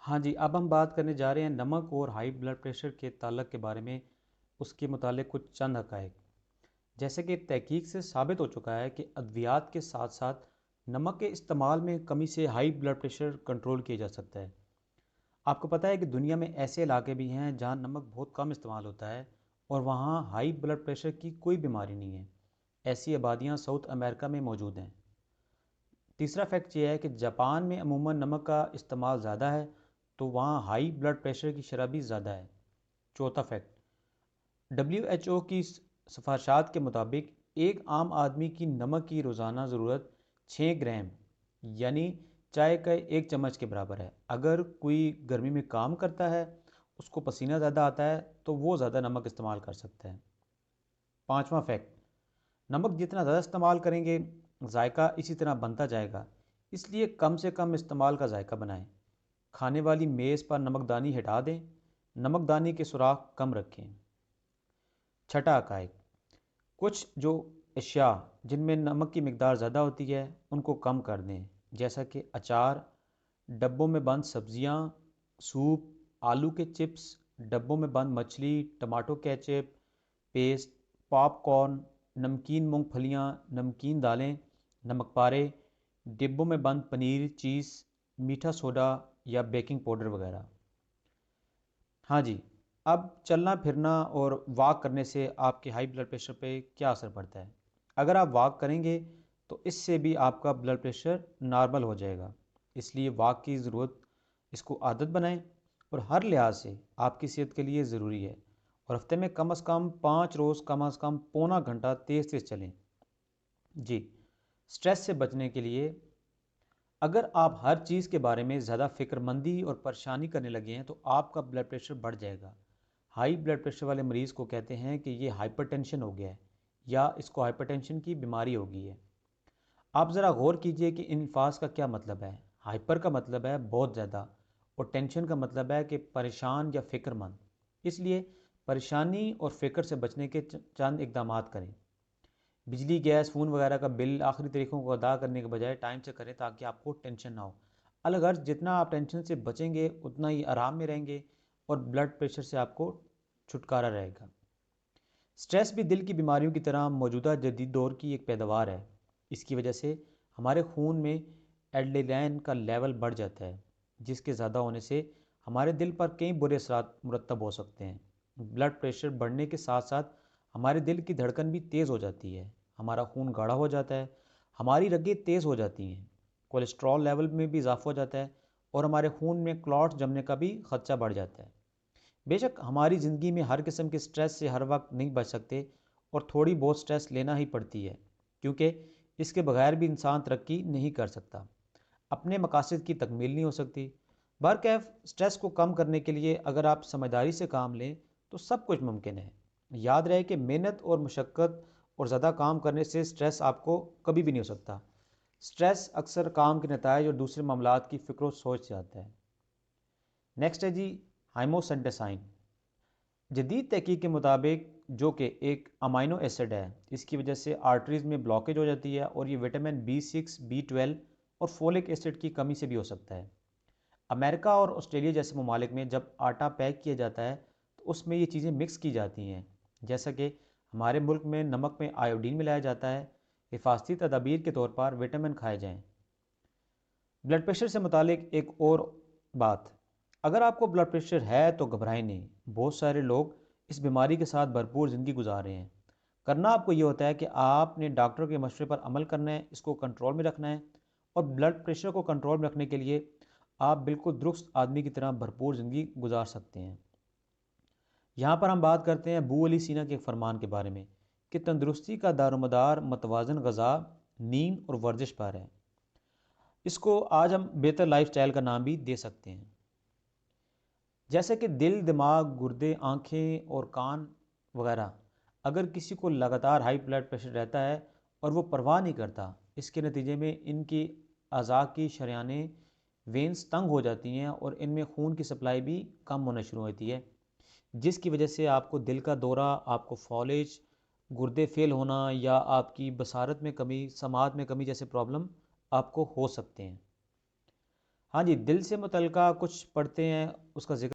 हाँ जी, अब हम बात करने जा रहे हैं नमक और हाई ब्लड प्रेशर के ताल्लुक के बारे में, उसके मुतालिक कुछ चंद हक़ाइक़। जैसे कि तहकीक से साबित हो चुका है कि अद्वियात के साथ साथ नमक के इस्तेमाल में कमी से हाई ब्लड प्रेशर कंट्रोल किया जा सकता है। आपको पता है कि दुनिया में ऐसे इलाके भी हैं जहाँ नमक बहुत कम इस्तेमाल होता है और वहाँ हाई ब्लड प्रेशर की कोई बीमारी नहीं है। ऐसी आबादियाँ साउथ अमेरिका में मौजूद हैं। तीसरा फैक्ट ये है कि जापान में अमूमन नमक का इस्तेमाल ज़्यादा है, तो वहाँ हाई ब्लड प्रेशर की शरह भी ज़्यादा है। चौथा फैक्ट, WHO की सिफारिशात के मुताबिक एक आम आदमी की नमक की रोज़ाना ज़रूरत 6 ग्राम यानी चाय का एक चम्मच के बराबर है। अगर कोई गर्मी में काम करता है, उसको पसीना ज़्यादा आता है, तो वो ज़्यादा नमक इस्तेमाल कर सकता है। पाँचवा फैक्ट, नमक जितना ज़्यादा इस्तेमाल करेंगे, जायका इसी तरह बनता जाएगा। इसलिए कम से कम इस्तेमाल का जायका बनाएं। खाने वाली मेज़ पर नमकदानी हटा दें, नमकदानी के सुराख कम रखें। छठा हक़ाइक़, कुछ जो अशिया जिनमें नमक की मिकदार ज़्यादा होती है, उनको कम कर दें, जैसा कि अचार, डब्बों में बंद सब्जियां, सूप, आलू के चिप्स, डब्बों में बंद मछली, टमाटो केचप, पेस्ट, पॉपकॉर्न, नमकीन मूंगफलियां, नमकीन दालें, नमक पारे, डिब्बों में बंद पनीर, चीज़, मीठा सोडा या बेकिंग पाउडर वगैरह। हाँ जी, अब चलना फिरना और वॉक करने से आपके हाई ब्लड प्रेशर पे क्या असर पड़ता है? अगर आप वॉक करेंगे तो इससे भी आपका ब्लड प्रेशर नॉर्मल हो जाएगा। इसलिए वॉक की ज़रूरत, इसको आदत बनाएं और हर लिहाज से आपकी सेहत के लिए ज़रूरी है। और हफ्ते में कम से कम 5 रोज़ कम से कम पौना घंटा तेज़ तेज़ चलें। जी, स्ट्रेस से बचने के लिए, अगर आप हर चीज़ के बारे में ज़्यादा फ़िक्रमंदी और परेशानी करने लगे हैं तो आपका ब्लड प्रेशर बढ़ जाएगा। हाई ब्लड प्रेशर वाले मरीज़ को कहते हैं कि ये हाइपरटेंशन हो गया है या इसको हाइपरटेंशन की बीमारी हो गई है। आप ज़रा गौर कीजिए कि इन अल्फाज का क्या मतलब है। हाइपर का मतलब है बहुत ज़्यादा और टेंशन का मतलब है कि परेशान या फ़िक्रमंद। इसलिए परेशानी और फ़िक्र से बचने के चंद इकदाम करें। बिजली, गैस, फ़ोन वगैरह का बिल आखिरी तारीखों को अदा करने के बजाय टाइम से करें ताकि आपको टेंशन ना हो। अलगर्ज जितना आप टेंशन से बचेंगे उतना ही आराम में रहेंगे और ब्लड प्रेशर से आपको छुटकारा रहेगा। स्ट्रेस भी दिल की बीमारियों की तरह मौजूदा जदीद दौर की एक पैदावार है। इसकी वजह से हमारे खून में एड्रेनलिन का लेवल बढ़ जाता है, जिसके ज़्यादा होने से हमारे दिल पर कई बुरे असरात मुरतब हो सकते हैं। ब्लड प्रेशर बढ़ने के साथ साथ हमारे दिल की धड़कन भी तेज़ हो जाती है, हमारा खून गाढ़ा हो जाता है, हमारी रगें तेज़ हो जाती हैं, कोलेस्ट्रॉल लेवल में भी इजाफा हो जाता है और हमारे खून में क्लॉट्स जमने का भी खदशा बढ़ जाता है। बेशक हमारी ज़िंदगी में हर किस्म के स्ट्रेस से हर वक्त नहीं बच सकते और थोड़ी बहुत स्ट्रेस लेना ही पड़ती है, क्योंकि इसके बगैर भी इंसान तरक्की नहीं कर सकता, अपने मकासद की तकमील नहीं हो सकती। बहरकैफ स्ट्रेस को कम करने के लिए अगर आप समझदारी से काम लें तो सब कुछ मुमकिन है। याद रहे कि मेहनत और मशक्क़त और ज़्यादा काम करने से स्ट्रेस आपको कभी भी नहीं हो सकता। स्ट्रेस अक्सर काम के नतायज और दूसरे मामलात की फ़िक्र सोच से आता है। नेक्स्ट है जी, हाइमोसेंटेसाइन। जदीद तहकीक के मुताबिक जो कि एक अमाइनो एसिड है, इसकी वजह से आर्टरीज़ में ब्लॉकेज हो जाती है और ये विटामिन B6, B12 और फोलिक एसिड की कमी से भी हो सकता है। अमेरिका और ऑस्ट्रेलिया जैसे ममालिक में जब आटा पैक किया जाता है तो उसमें ये चीज़ें मिक्स की जाती हैं, जैसा कि हमारे मुल्क में नमक में आयोडीन मिलाया जाता है। हिफाजती तदाबीर के तौर पर विटामिन खाए जाएँ। ब्लड प्रेशर से मुतालिक एक और बात, अगर आपको ब्लड प्रेशर है तो घबराएं नहीं। बहुत सारे लोग इस बीमारी के साथ भरपूर ज़िंदगी गुजार रहे हैं। करना आपको ये होता है कि आपने डॉक्टर के मशवरे पर अमल करना है, इसको कंट्रोल में रखना है और ब्लड प्रेशर को कंट्रोल में रखने के लिए आप बिल्कुल दुरुस्त आदमी की तरह भरपूर ज़िंदगी गुजार सकते हैं। यहाँ पर हम बात करते हैं अबू अली सीना के फरमान के बारे में कि तंदुरुस्ती का दारोमदार मतवाजन ग़ज़ा, नींद और वर्जिश पर है। इसको आज हम बेहतर लाइफस्टाइल का नाम भी दे सकते हैं। जैसे कि दिल, दिमाग, गुर्दे, आँखें और कान वगैरह, अगर किसी को लगातार हाई ब्लड प्रेशर रहता है और वो परवाह नहीं करता, इसके नतीजे में इनकी अज़ा की शरेयानें, वेंस तंग हो जाती हैं और इनमें खून की सप्लाई भी कम होना शुरू होती है, जिसकी वजह से आपको दिल का दौरा, आपको फॉलेज, गुर्दे फेल होना या आपकी बसारत में कमी, समात में कमी जैसे प्रॉब्लम आपको हो सकते हैं। हाँ जी, दिल से मुतल्लिका कुछ पढ़ते हैं, उसका ज़िक्र